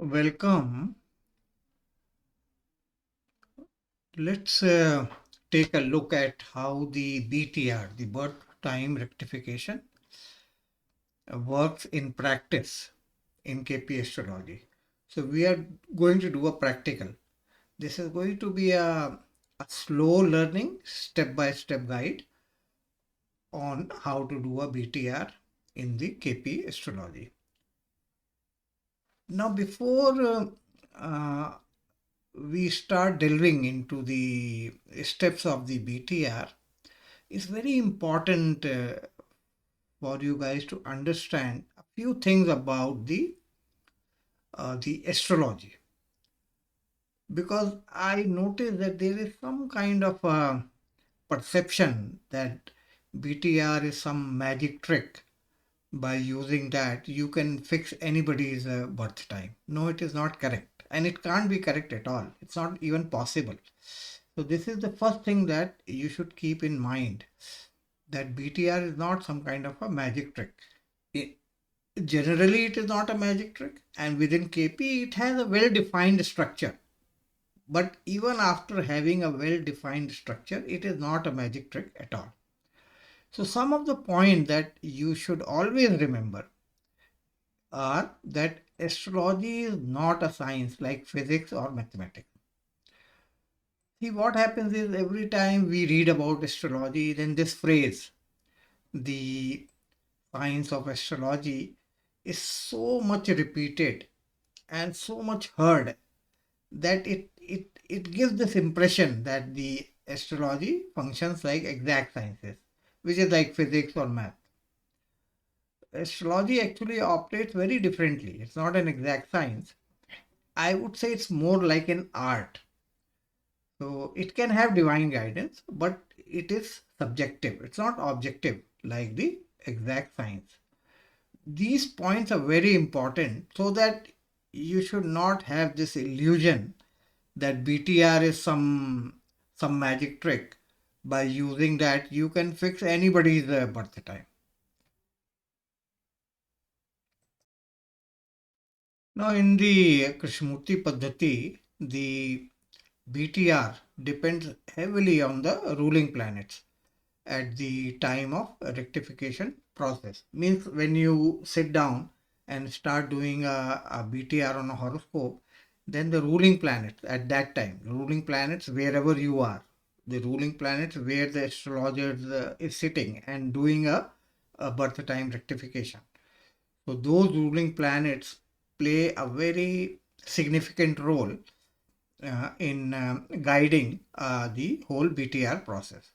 Welcome. Let's take a look at how the BTR, the birth time rectification, works in practice in KP astrology. So we are going to do a practical. This is going to be a slow learning step-by-step guide on how to do a BTR in the KP astrology. Now, before uh, we start delving into the steps of the BTR, it's very important for you guys to understand a few things about the astrology, because I noticed that there is some kind of perception that BTR is some magic trick. By using that, you can fix anybody's birth time. No, it is not correct, and it can't be correct at all. It's not even possible. So this is the first thing that you should keep in mind, that BTR is not some kind of a magic trick. It, generally, it is not a magic trick, and within KP, it has a well-defined structure. But even after having a well-defined structure, it is not a magic trick at all. So some of the points that you should always remember are that astrology is not a science like physics or mathematics. See, what happens is every time we read about astrology, then this phrase, the science of astrology, is so much repeated and so much heard that it gives this impression that the astrology functions like exact sciences, which is like physics or math. Astrology actually operates very differently. It's not an exact science. I would say it's more like an art. So it can have divine guidance, but it is subjective. It's not objective like the exact science. These points are very important so that you should not have this illusion that BTR is some magic trick. By using that, you can fix anybody's birth time. Now, in the Krishnamurti Paddhati, the BTR depends heavily on the ruling planets at the time of rectification process. Means when you sit down and start doing a BTR on a horoscope, then the ruling planets at that time, ruling planets wherever you are, the ruling planets where the astrologer is sitting and doing a birth time rectification. So those ruling planets play a very significant role in guiding the whole BTR process.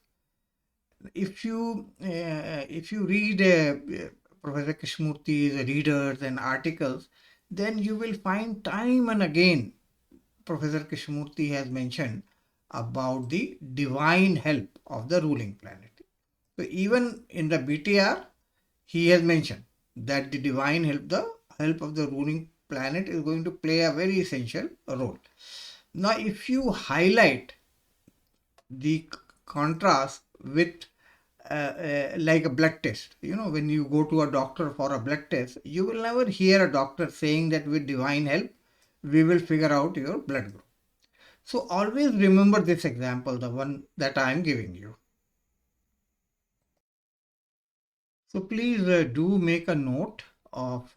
If you read Professor Krishnamurti's readers and articles, then you will find time and again Professor Krishnamurti has mentioned about the divine help of the ruling planet. So even in the BTR, he has mentioned that the divine help, the help of the ruling planet, is going to play a very essential role. Now, if you highlight the contrast with like a blood test, when you go to a doctor for a blood test, you will never hear a doctor saying that with divine help, we will figure out your blood group. So always remember this example, the one that I am giving you. So please do make a note of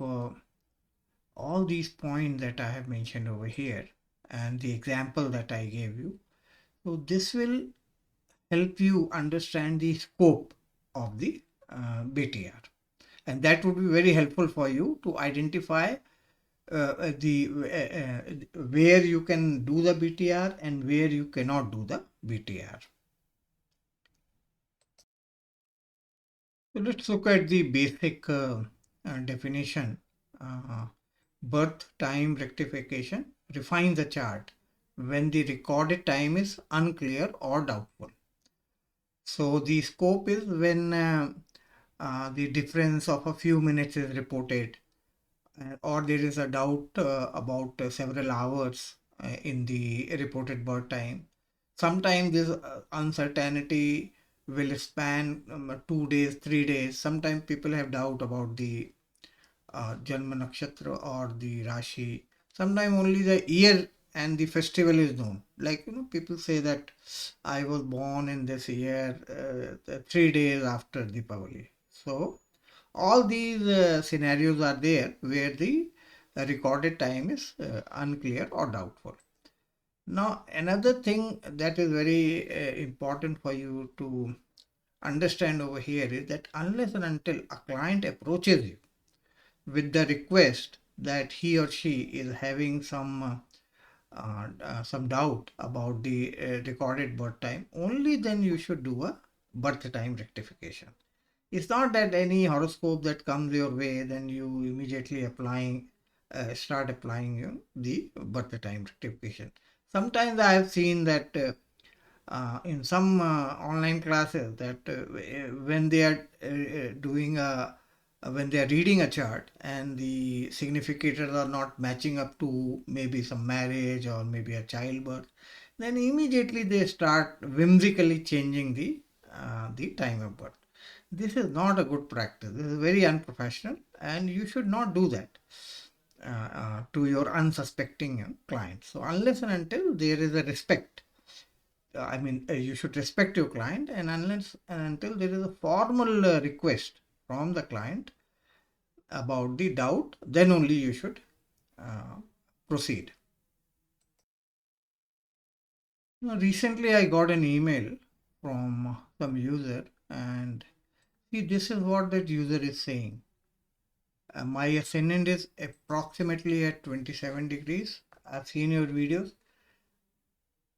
all these points that I have mentioned over here and the example that I gave you. So this will help you understand the scope of the BTR. And that would be very helpful for you to identify the where you can do the BTR and where you cannot do the BTR. So let's look at the basic definition. Birth time rectification refines the chart when the recorded time is unclear or doubtful. So the scope is when the difference of a few minutes is reported, or there is a doubt about several hours in the reported birth time. Sometimes this uncertainty will span 2 days, 3 days. Sometimes people have doubt about the Janma Nakshatra or the Rashi. Sometimes only the year and the festival is known. Like, people say that I was born in this year, 3 days after Deepavali. So, all these scenarios are there where the recorded time is unclear or doubtful. Now, another thing that is very important for you to understand over here is that unless and until a client approaches you with the request that he or she is having some doubt about the recorded birth time, only then you should do a birth time rectification. It's not that any horoscope that comes your way, then you immediately start applying the birth time rectification. Sometimes I have seen that in some online classes that when they are doing a when they are reading a chart and the significators are not matching up to maybe some marriage or maybe a childbirth, then immediately they start whimsically changing the time of birth. This is not a good practice. This is very unprofessional, and you should not do that to your unsuspecting clients. So unless and until there is a respect, you should respect your client, and unless and until there is a formal request from the client about the doubt, then only you should proceed. Now, recently, I got an email from some user, and see, this is what that user is saying. My ascendant is approximately at 27 degrees. I've seen your videos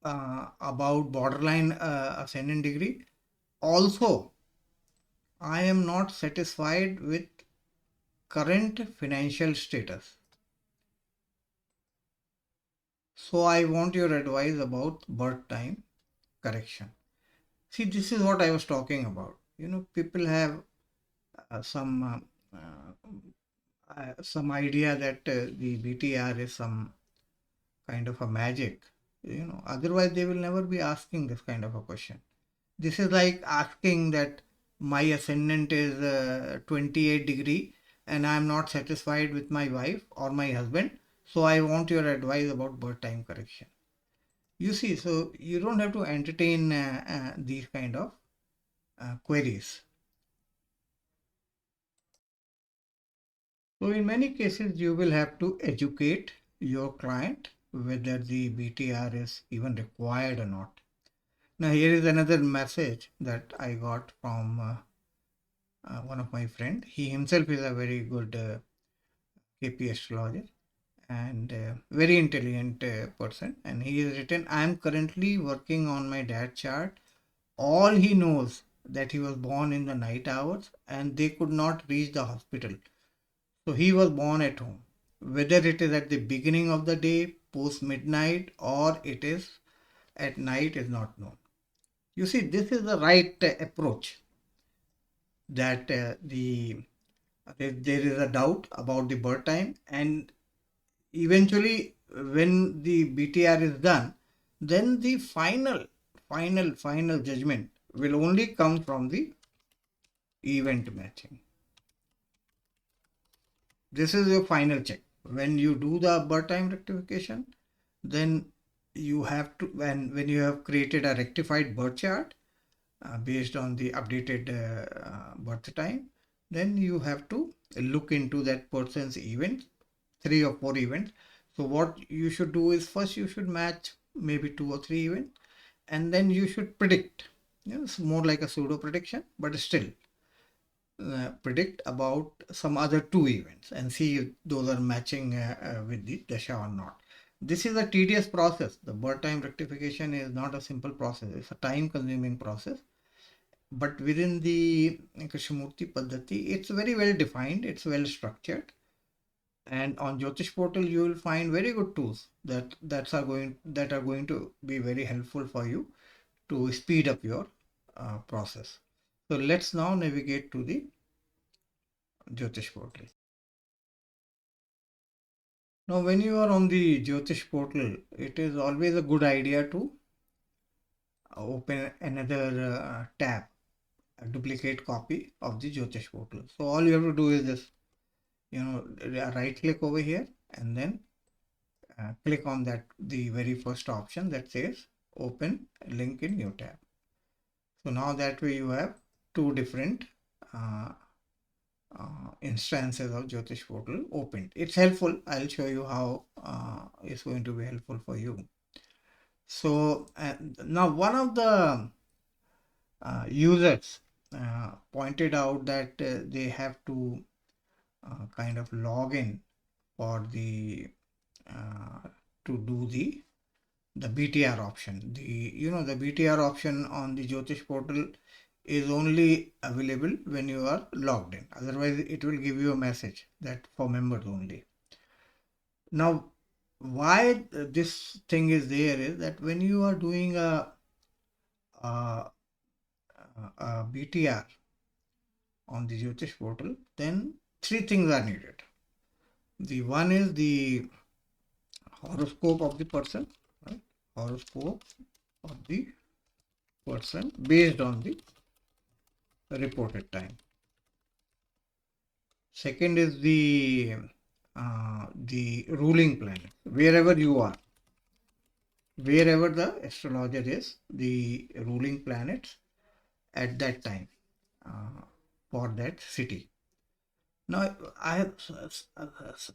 about borderline ascendant degree. Also, I am not satisfied with current financial status. So I want your advice about birth time correction. See, this is what I was talking about. People have some idea that the BTR is some kind of a magic. Otherwise they will never be asking this kind of a question. This is like asking that my ascendant is 28 degree and I am not satisfied with my wife or my husband. So I want your advice about birth time correction. You see, so you don't have to entertain these kind of queries. So in many cases, you will have to educate your client whether the BTR is even required or not. Now, here is another message that I got from one of my friend. He himself is a very good KP astrologer and very intelligent person. And he has written, I am currently working on my dad chart. All he knows that he was born in the night hours and they could not reach the hospital. So he was born at home. Whether it is at the beginning of the day, post midnight, or it is at night is not known. You see, this is the right approach that there is a doubt about the birth time, and eventually when the BTR is done, then the final judgment will only come from the event matching. This is your final check. When you do the birth time rectification, then you have to, when you have created a rectified birth chart based on the updated birth time, then you have to look into that person's events, 3 or 4 events. So what you should do is first you should match maybe 2 or 3 events, and then you should predict. It's more like a pseudo prediction, but still predict about some other 2 events and see if those are matching with the dasha or not. This is a tedious process. The birth time rectification is not a simple process. It's a time consuming process. But within the Krishnamurti Paddhati, it's very well defined. It's well structured. And on Jyotish Portal, you will find very good tools that are going to be very helpful for you to speed up your process. So let's now navigate to the Jyotish Portal. Now, when you are on the Jyotish Portal, it is always a good idea to open another tab, a duplicate copy of the Jyotish Portal. So all you have to do is just, right click over here and then click on that, the very first option that says open link in new tab. So now that way you have two different uh, instances of Jyotish Portal opened. It's helpful. I'll show you how it's going to be helpful for you. So now one of the users pointed out that they have to kind of log in for the to do the BTR option. The BTR option on the Jyotish portal is only available when you are logged in. Otherwise, it will give you a message that for members only. Now, why this thing is there is that when you are doing a BTR on the Jyotish portal, then three things are needed. The one is the horoscope of the person, right? Horoscope of the person based on the reported time. Second is the ruling planet, wherever you are, wherever the astrologer is, the ruling planets at that time for that city. Now, I have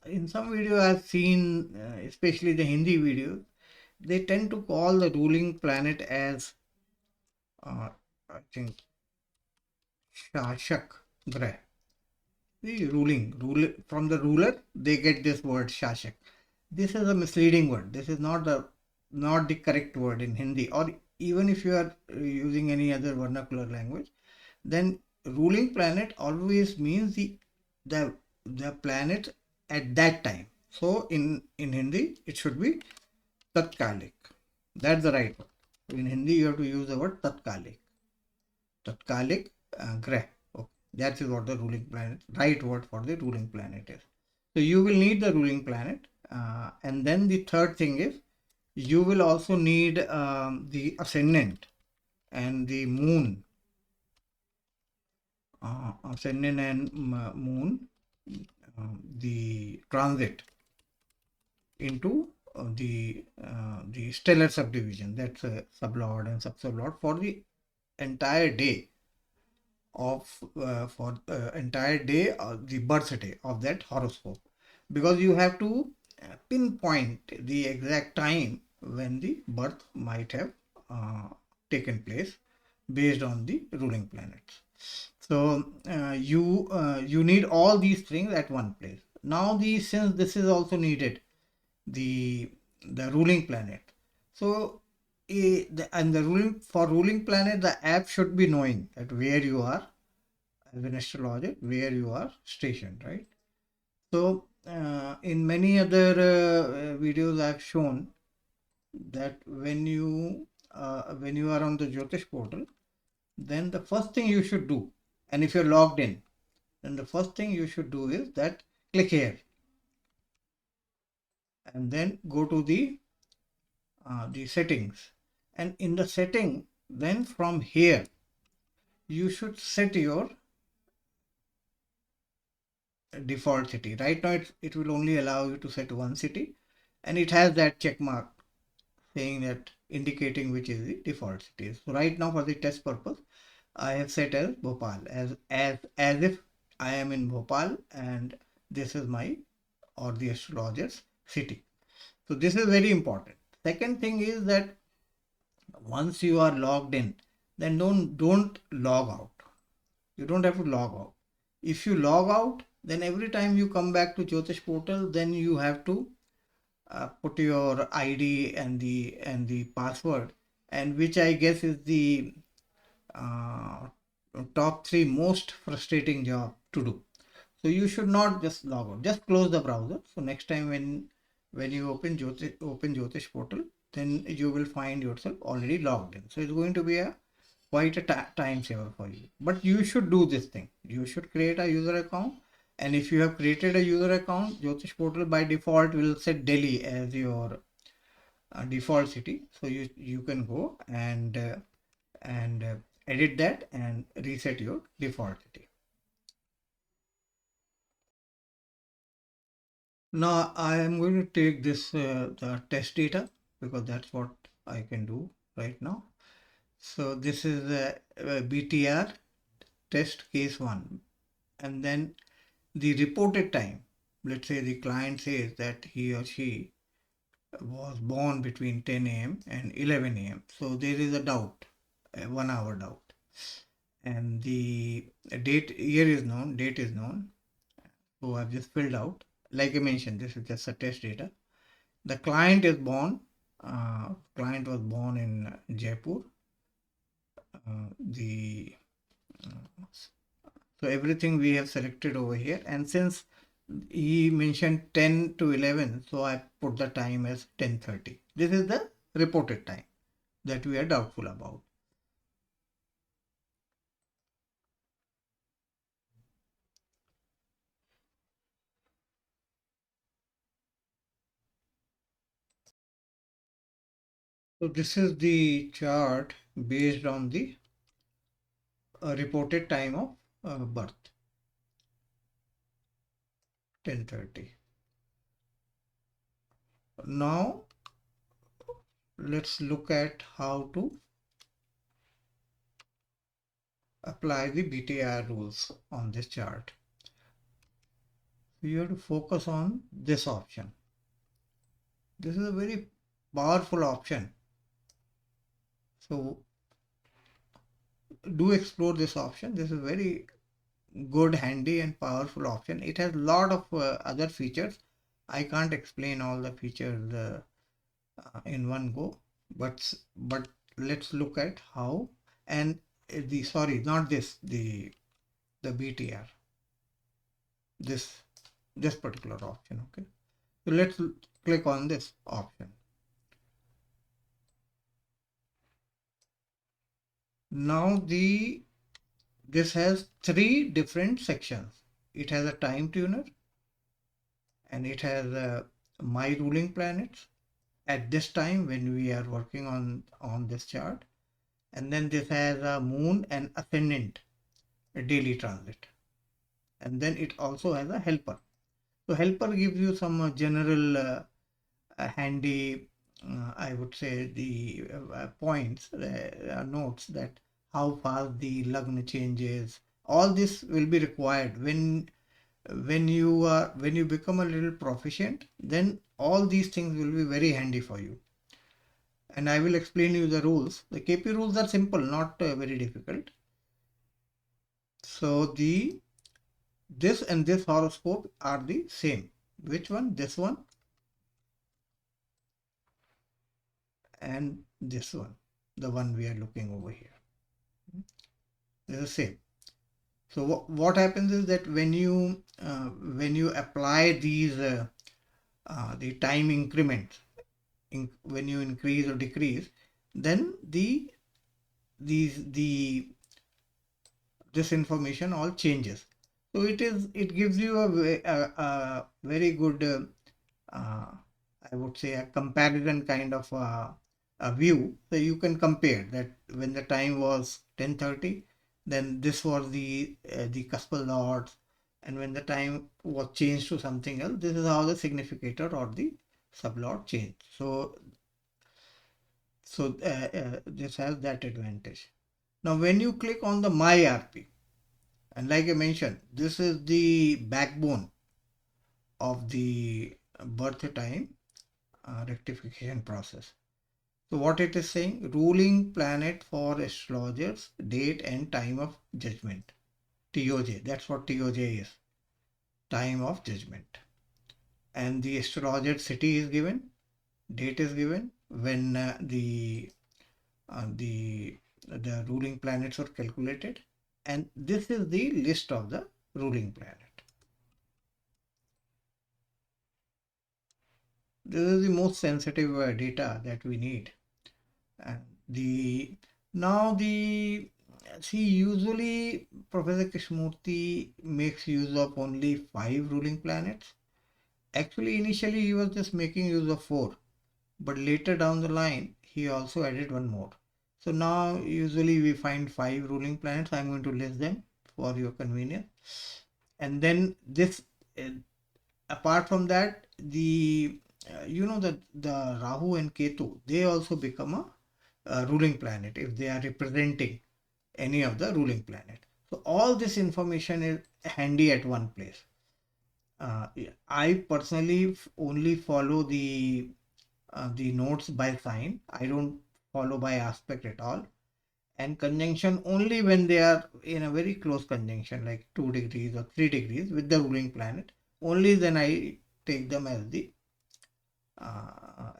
in some video I have seen, especially the Hindi videos, they tend to call the ruling planet as I think Shashak Grah. The ruling from the ruler, they get this word Shashak. This is a misleading word. This is not the correct word in Hindi, or even if you are using any other vernacular language, then ruling planet always means the planet at that time. So in Hindi, it should be Tatkalik. That's the right word. In Hindi, you have to use the word Tatkalik. Tatkalik Grah. Okay. That is what the ruling planet, right word for the ruling planet is. So you will need the ruling planet. And then the third thing is you will also need the ascendant and the moon. Ascendant and moon, the transit into the stellar subdivision, that's sublord and subsublord for the entire day of the birthday of that horoscope, because you have to pinpoint the exact time when the birth might have taken place based on the ruling planets. So you need all these things at one place. Now since this is also needed, the ruling planet. So for ruling planet, the app should be knowing that where you are as an astrologer, where you are stationed, right? So in many other videos I've shown that when you are on the Jyotish portal, then the first thing you should do, and if you're logged in, then the first thing you should do is that click here and then go to the settings, and in the setting, then from here you should set your default city. Right now it will only allow you to set one city, and it has that check mark saying that indicating which is the default city. So right now for the test purpose, I have set as Bhopal as if I am in Bhopal and this is my or the astrologer's city. So this is very important. Second thing is that once you are logged in, then don't log out. You don't have to log out. If you log out, then every time you come back to Jyotish portal, then you have to put your ID and the password, and which I guess is the top 3 most frustrating job to do. So you should not just log out. Just close the browser. So next time when you open Jyotish portal, then you will find yourself already logged in. So it's going to be quite a time saver for you. But you should do this thing. You should create a user account. And if you have created a user account, Jyotish portal by default will set Delhi as your default city. So you can go and edit that and reset your default city. Now I am going to take this the test data because that's what I can do right now. So this is a BTR test case 1, and then the reported time. Let's say the client says that he or she was born between 10 a.m. and 11 a.m. So there is a doubt, a 1 hour doubt. And the year is known, date is known. So I've just filled out. Like I mentioned, this is just a test data. The client is client was born in Jaipur. The So everything we have selected over here. And since he mentioned 10 to 11, so I put the time as 10:30. This is the reported time that we are doubtful about. So this is the chart based on the reported time of birth, 10:30. Now let's look at how to apply the BTR rules on this chart. You have to focus on this option. This is a very powerful option. So do explore this option. This is very good, handy and powerful option. It has a lot of other features. I can't explain all the features in one go, but let's look at how. And the sorry, not this, the BTR, this particular option. Okay, so let's click on this option. Now this has 3 different sections. It has a time tuner, and it has my ruling planets at this time when we are working on this chart, and then this has a moon and ascendant, a daily transit, and then it also has a helper. So helper gives you some general handy, I would say, the points, notes that how fast the lagna changes. All this will be required when you become a little proficient. Then all these things will be very handy for you. And I will explain you the rules. The KP rules are simple, not very difficult. So this and this horoscope are the same. Which one? This one and this one, the one we are looking over here. They're the same. So what happens is that when you apply these the time increments, when you increase or decrease, then the this information all changes. So it gives you a very good I would say a comparison kind of a view. So you can compare that when the time was 10:30, then this was the cuspal lords, and when the time was changed to something else, this is how the significator or the sublord changed. So this has that advantage. Now when you click on the My RP, and like I mentioned, this is the backbone of the birth time rectification process. So what it is saying, ruling planet for astrologers, date and time of judgment. TOJ, that's what TOJ is, time of judgment. And the astrologer city is given, date is given, when the ruling planets are calculated, and this is the list of the ruling planet. This is the most sensitive data that we need. And usually Professor Krishnamurti makes use of only 5 ruling planets. Actually, initially he was just making use of 4, but later down the line he also added one more. So now usually we find 5 ruling planets. I'm going to list them for your convenience. And then this Apart from that, the that the Rahu and Ketu, they also become a ruling planet if they are representing any of the ruling planet. So all this information is handy at one place. Yeah, I personally only follow the notes by sign. I don't follow by aspect at all. And conjunction only when they are in a very close conjunction, like 2 degrees or 3 degrees with the ruling planet. Only then I take them as uh,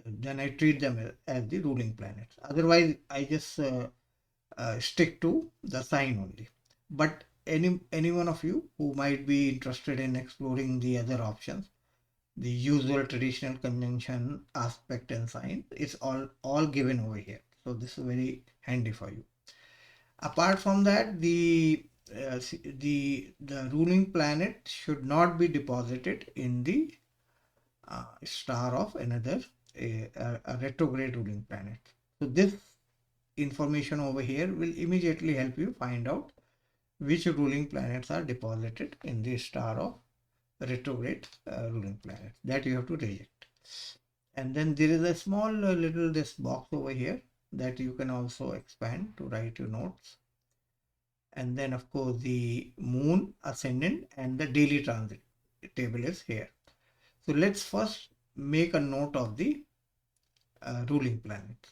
then I treat them as the ruling planets. Otherwise, I just stick to the sign only. But any one of you who might be interested in exploring the other options, the usual traditional conjunction, aspect, and sign, it's all given over here. So this is very handy for you. Apart from that, the ruling planet should not be deposited in the star of another a retrograde ruling planet. So this information over here will immediately help you find out which ruling planets are deposited in the star of retrograde ruling planet. That you have to reject. And then there is a small little this box over here that you can also expand to write your notes. And then of course the moon, ascendant, and the daily transit table is here. So let's first make a note of the ruling planets.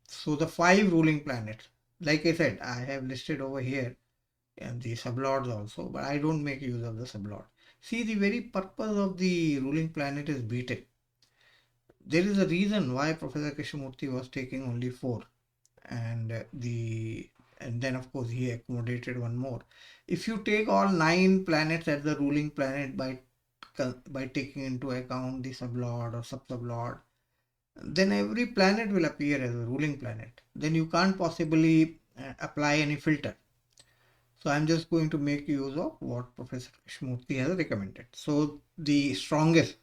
So the 5 ruling planets, like I said, I have listed over here and the sublords also, but I don't make use of the sublord. See, the very purpose of the ruling planet is beaten. There is a reason why Professor Krishnamurti was taking only 4, and and then of course he accommodated one more. If you take all 9 planets as the ruling planet by taking into account the sublord or sub-sublord, then every planet will appear as a ruling planet. Then you can't possibly apply any filter. So I'm just going to make use of what Professor Krishnamurti has recommended. So the strongest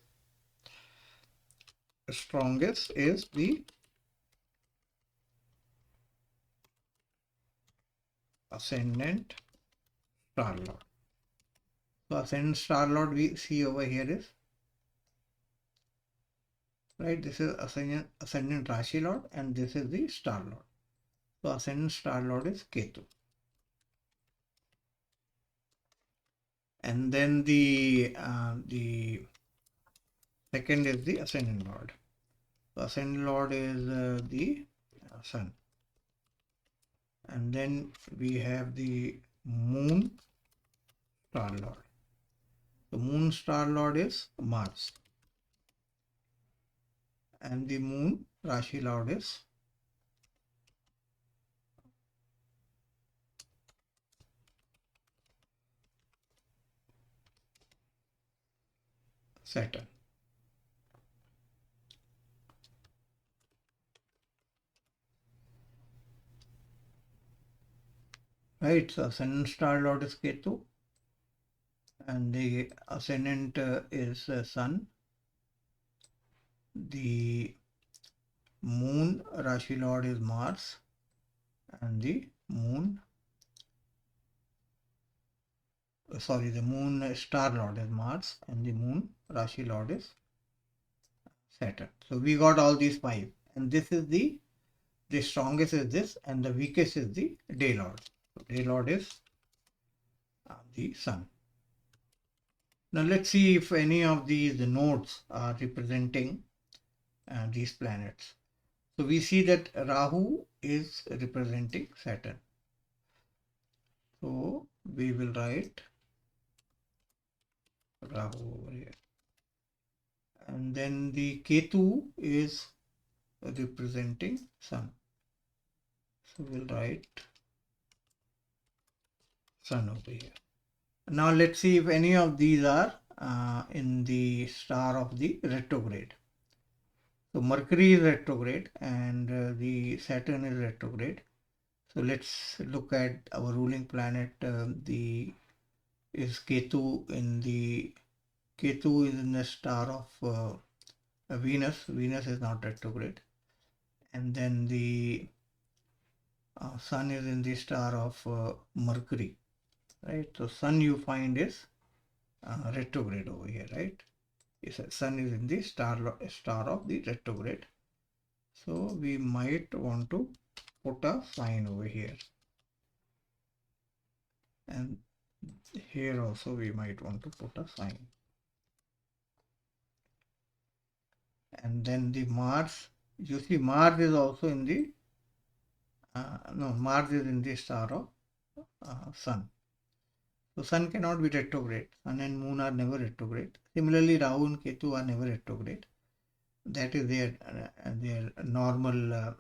is the ascendant star lord. So ascendant star lord we see over here is right. This is ascendant Rashi lord, and this is the star lord. So ascendant star lord is Ketu, and then the second is the ascendant lord. So ascendant lord is the sun, and then we have the moon star lord. The moon star lord is Mars, and the moon Rashi lord is Saturn. Right, so ascendant star lord is Ketu, and the ascendant is Sun. The moon Rashi lord is Mars, and the moon the moon star lord is Mars, and the moon Rashi lord is Saturn. So we got all these 5, and this is the strongest is this, and the weakest is the day lord. So day lord is the sun. Now let's see if any of these nodes are representing these planets. So we see that Rahu is representing Saturn. So we will write Rahu over here. And then the Ketu is representing Sun. So we'll write Sun over here. Now let's see if any of these are in the star of the retrograde. So Mercury is retrograde, and the Saturn is retrograde. So let's look at our ruling planet. Is Ketu in the Ketu is in the star of Venus. Venus is not retrograde, and then the Sun is in the star of Mercury. right? So sun you find is retrograde over here, right? Sun is in the star of the retrograde. So we might want to put a sign over here, and here also we might want to put a sign. And then the Mars, you see Mars is also in the Mars is in the star of Sun. So Sun cannot be retrograde. Sun and Moon are never retrograde. Similarly, Rahu and Ketu are never retrograde. That is their normal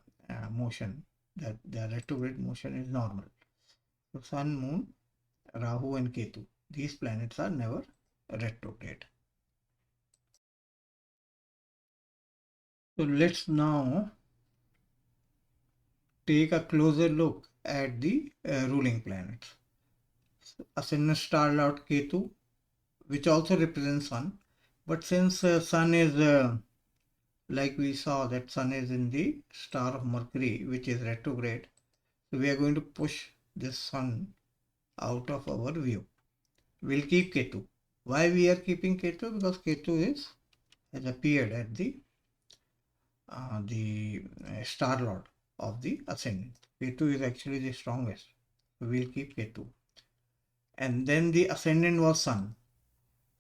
motion. That their retrograde motion is normal. So Sun, Moon, Rahu and Ketu, these planets are never retrograde. So let's now take a closer look at the ruling planets. Ascendant star lord Ketu, which also represents Sun, but since Sun is like we saw that Sun is in the star of Mercury, which is retrograde, so we are going to push this Sun out of our view. We'll keep Ketu. Why we are keeping Ketu? Because Ketu has appeared at the star lord of the ascendant. Ketu is actually the strongest. So we'll keep Ketu. And then the ascendant was Sun.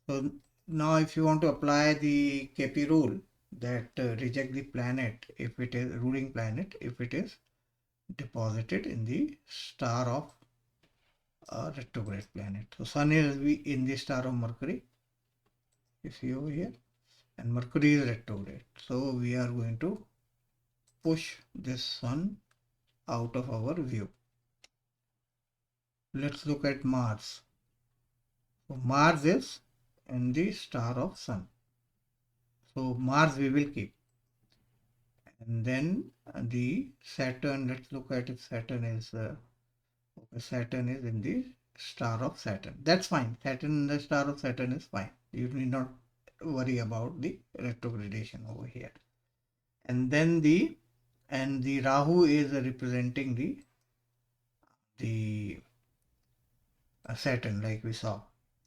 So now if you want to apply the KP rule that reject the planet if it is ruling planet, if it is deposited in the star of a retrograde planet. So Sun is in the star of Mercury, you see over here, and Mercury is retrograde. So we are going to push this Sun out of our view. Let's look at Mars. So Mars is in the star of Sun. So Mars we will keep. And then the Saturn, let's look at if Saturn is in the star of Saturn. That's fine. Saturn in the star of Saturn is fine. You need not worry about the retrogradation over here. And then the Rahu is representing the Saturn, like we saw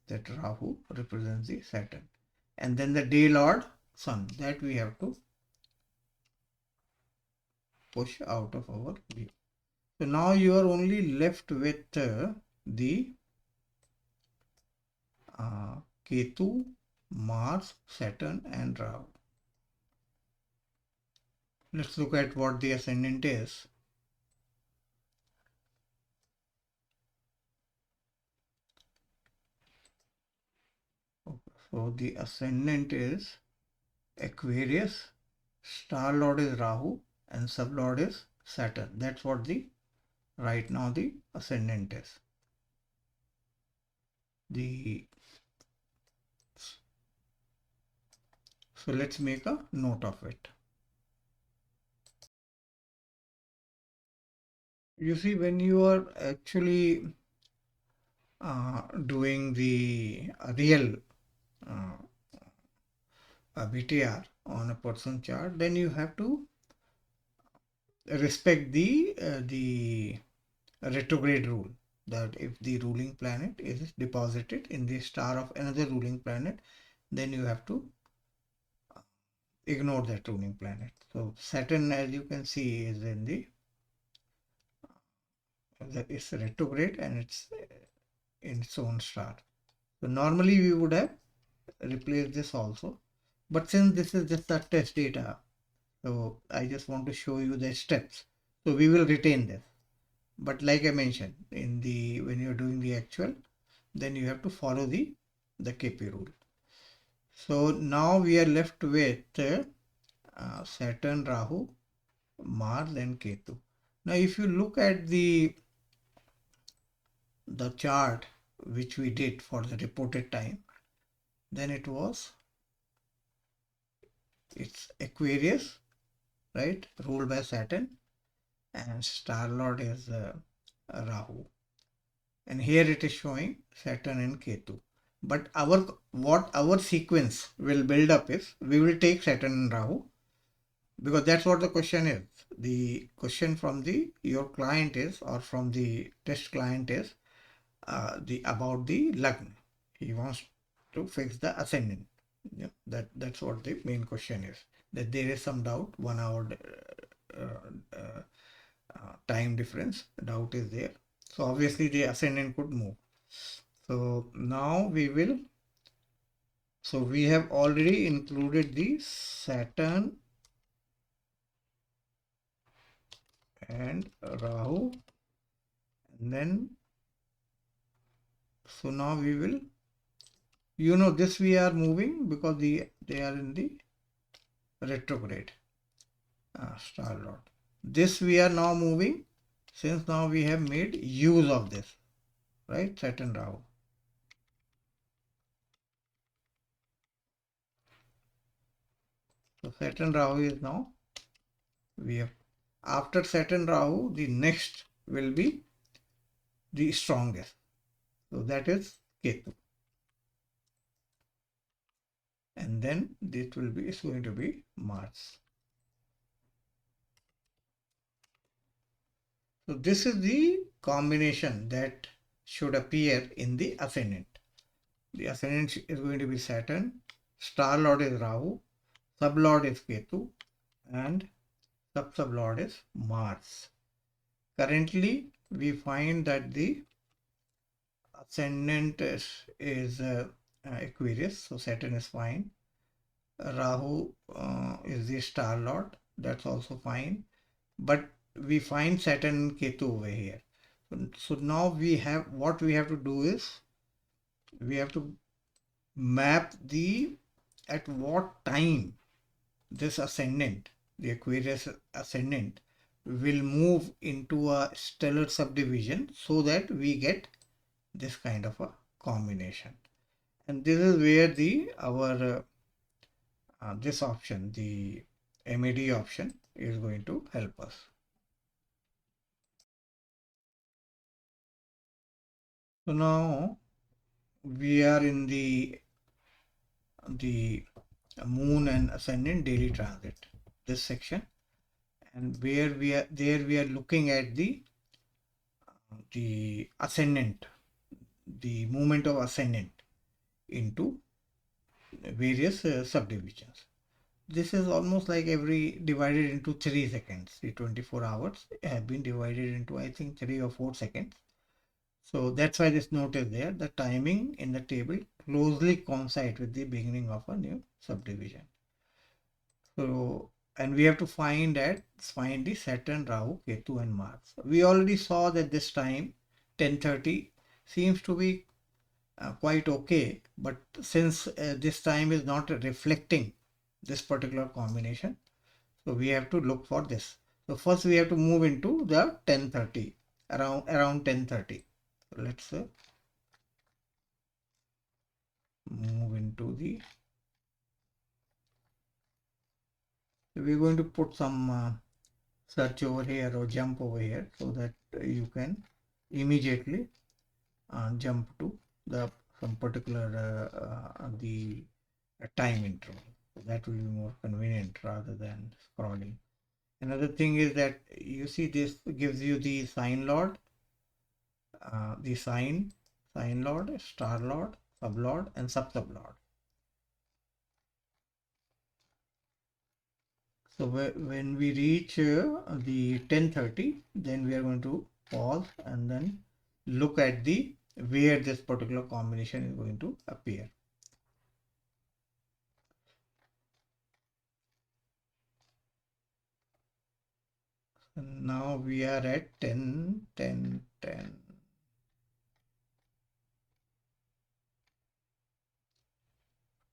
that Rahu represents the Saturn. And then the day lord Sun, that we have to push out of our view. So now you are only left with the Ketu, Mars, Saturn and Rahu. Let's look at what the ascendant is. So the ascendant is Aquarius, star lord is Rahu and sub lord is Saturn. That's what right now the ascendant is. So let's make a note of it. You see, when you are actually doing the real BTR on a person chart, then you have to respect the retrograde rule, that if the ruling planet is deposited in the star of another ruling planet, then you have to ignore that ruling planet. So Saturn, as you can see, is in it's retrograde and it's in its own star. So normally we would have replaced this also, but since this is just a test data, so I just want to show you the steps. So we will retain this. But like I mentioned, when you're doing the actual, then you have to follow the KP rule. So now we are left with Saturn, Rahu, Mars and Ketu. Now if you look at the chart which we did for the reported time, then it's Aquarius, right, ruled by Saturn, and star lord is Rahu, and here it is showing Saturn and Ketu. But what our sequence will build up is we will take Saturn and Rahu, because that's what the question is. The question from your client is, or from the test client is, about the lagna. He wants to fix the ascendant. Yeah, that's what the main question is. That there is some doubt, 1 hour time difference. Doubt is there. So obviously the ascendant could move. So now we will. So we have already included the Saturn and Rahu, and then so now we will, this we are moving because they are in the retrograde star lord. This we are now moving since now we have made use of this, right? Saturn Rahu. So Saturn Rahu is now, we have, after Saturn Rahu, the next will be the strongest. So that is Ketu. And then this will be, it's going to be Mars. So this is the combination that should appear in the ascendant. The ascendant is going to be Saturn, star lord is Rahu, sublord is Ketu, and sub-sublord is Mars. Currently, we find that the ascendant is Aquarius, so Saturn is fine. Rahu is the star lord, that's also fine. But we find Saturn and Ketu over here. So now we have, what we have to do is, we have to map at what time this ascendant, the Aquarius ascendant, will move into a stellar subdivision so that we get this kind of a combination. And this is where our this option, the MAD option, is going to help us. So now we are in the moon and ascendant daily transit, this section, and where we are looking at the ascendant, the movement of ascendant into various subdivisions. This is almost like divided into 3 seconds. The 24 hours have been divided into, I think, 3 or 4 seconds. So that's why this note is there. The timing in the table closely coincides with the beginning of a new subdivision. So, and we have to find the Saturn, Rahu, Ketu and Mars. We already saw that this time 10:30 seems to be quite okay, but since this time is not reflecting this particular combination, so we have to look for this. So first we have to move into the 10:30, around 10:30. So let's move into the, so we're going to put some search over here or jump over here so that you can immediately jump to some particular the time interval. So that will be more convenient rather than scrolling. Another thing is that you see this gives you the sign lord, the sign lord, star lord, sublord and sub-sublord. So when we reach the 10:30, then we are going to pause and then look at where this particular combination is going to appear. And now we are at 10, 10, 10.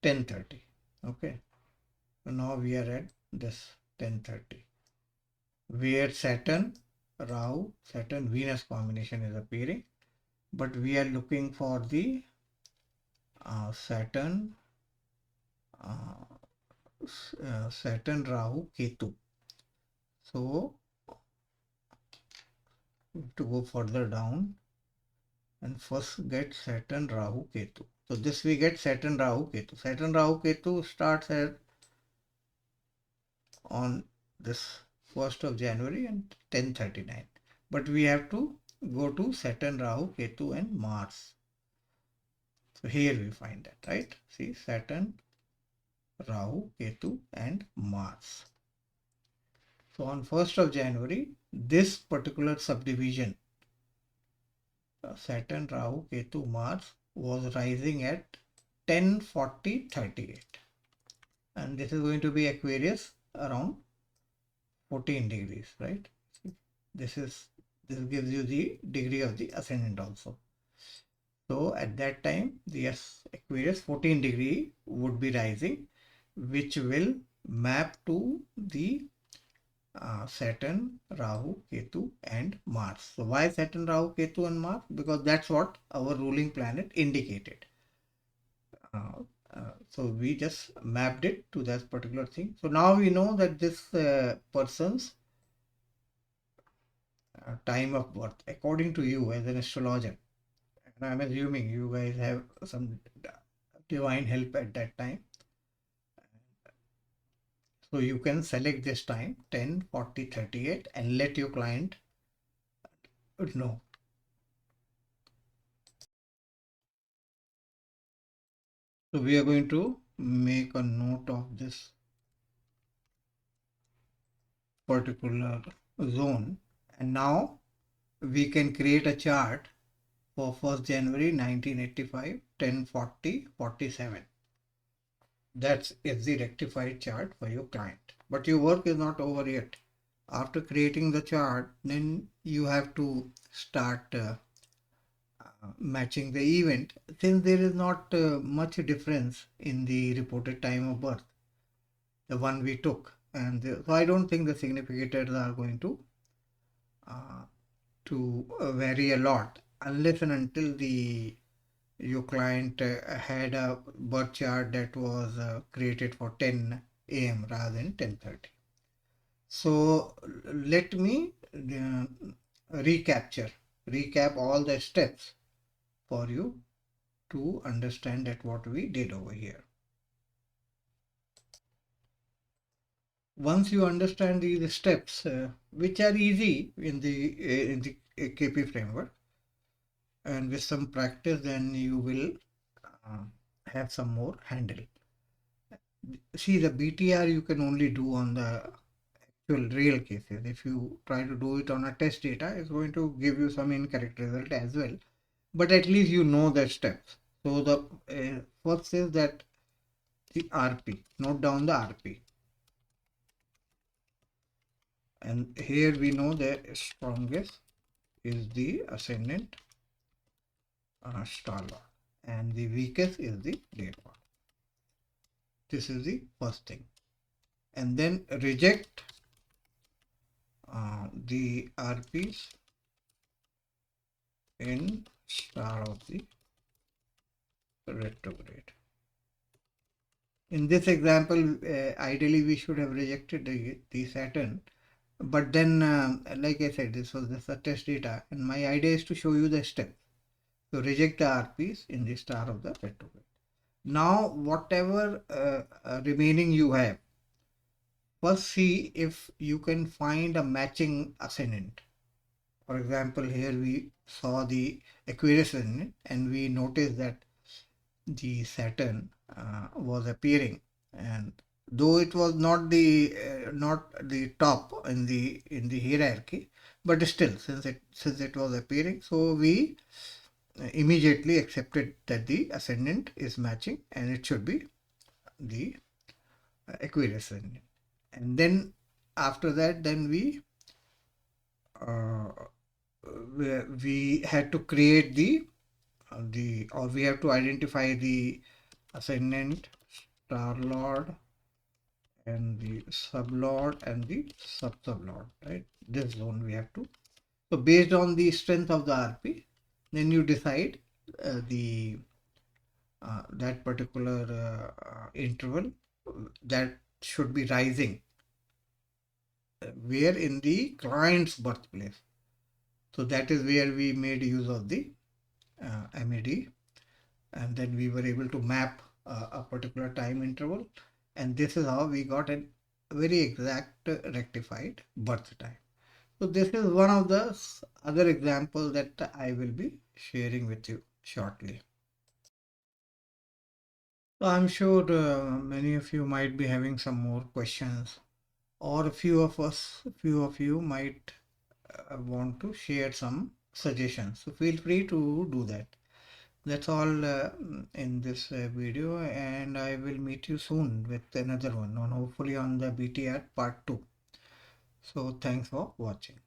10:30. Okay. So now we are at this 10:30, where Saturn, Rahu, Saturn, Venus combination is appearing. But we are looking for the Saturn, Rahu, Ketu. So we have to go further down and first get Saturn, Rahu, Ketu. So this we get Saturn, Rahu, Ketu. Saturn, Rahu, Ketu starts on this 1st of January and 10:39. But we have to go to Saturn, Rahu, Ketu and Mars. So here we find that, right? See, Saturn, Rahu, Ketu and Mars. So on 1st of January, this particular subdivision, Saturn, Rahu, Ketu, Mars, was rising at 10:40:38. And this is going to be Aquarius around 14 degrees, right? This gives you the degree of the ascendant also. So at that time, the Aquarius 14 degree would be rising, which will map to the Saturn, Rahu, Ketu and Mars. So why Saturn, Rahu, Ketu and Mars? Because that's what our ruling planet indicated. So we just mapped it to that particular thing. So now we know that this person's time of birth, according to you as an astrologer, and I'm assuming you guys have some divine help at that time. So you can select this time 10:40:38 and let your client know. So we are going to make a note of this particular zone, and now we can create a chart for 1st January 1985, 10:40:47. That is the rectified chart for your client. But your work is not over yet. After creating the chart, then you have to start matching the event, since there is not much difference in the reported time of birth, the one we took. And so I don't think the significators are going to vary a lot unless and until your client had a birth chart that was created for 10 a.m. rather than 10:30. So let me recap all the steps for you to understand that what we did over here. Once you understand these steps, which are easy in the KP framework, and with some practice, then you will have some more handle. See, the BTR you can only do on the actual real cases. If you try to do it on a test data, it's going to give you some incorrect result as well. But at least you know the steps. So the first is that the RP. Note down the RP. And here we know the strongest is the ascendant star lord, and the weakest is the day lord. This is the first thing. And then reject the RPs in star of the retrograde. In this example, ideally we should have rejected the Saturn, but then like I said, this was just a test data, and my idea is to show you the steps. So reject the RPs in the star of the retrograde. Now whatever remaining you have, first see if you can find a matching ascendant. For example, here we saw the Aquarius ascendant, and we noticed that the Saturn was appearing, and though it was not the top in the hierarchy, but still, since it was appearing, so we immediately accepted that the ascendant is matching, and it should be the Aquarius ascendant. And then after that, then we had to create or we have to identify the ascendant, star lord, and the sublord and the sub-sublord, right? This zone we have to. So based on the strength of the RP, then you decide that particular interval that should be rising where in the client's birthplace. So that is where we made use of the MAD, and then we were able to map a particular time interval, and this is how we got a very exact rectified birth time. So this is one of the other example that I will be sharing with you shortly. So I'm sure many of you might be having some more questions, or a few of you might want to share some suggestions. So feel free to do that. That's all in this video, and I will meet you soon with another one, hopefully on the BTR part 2. So thanks for watching.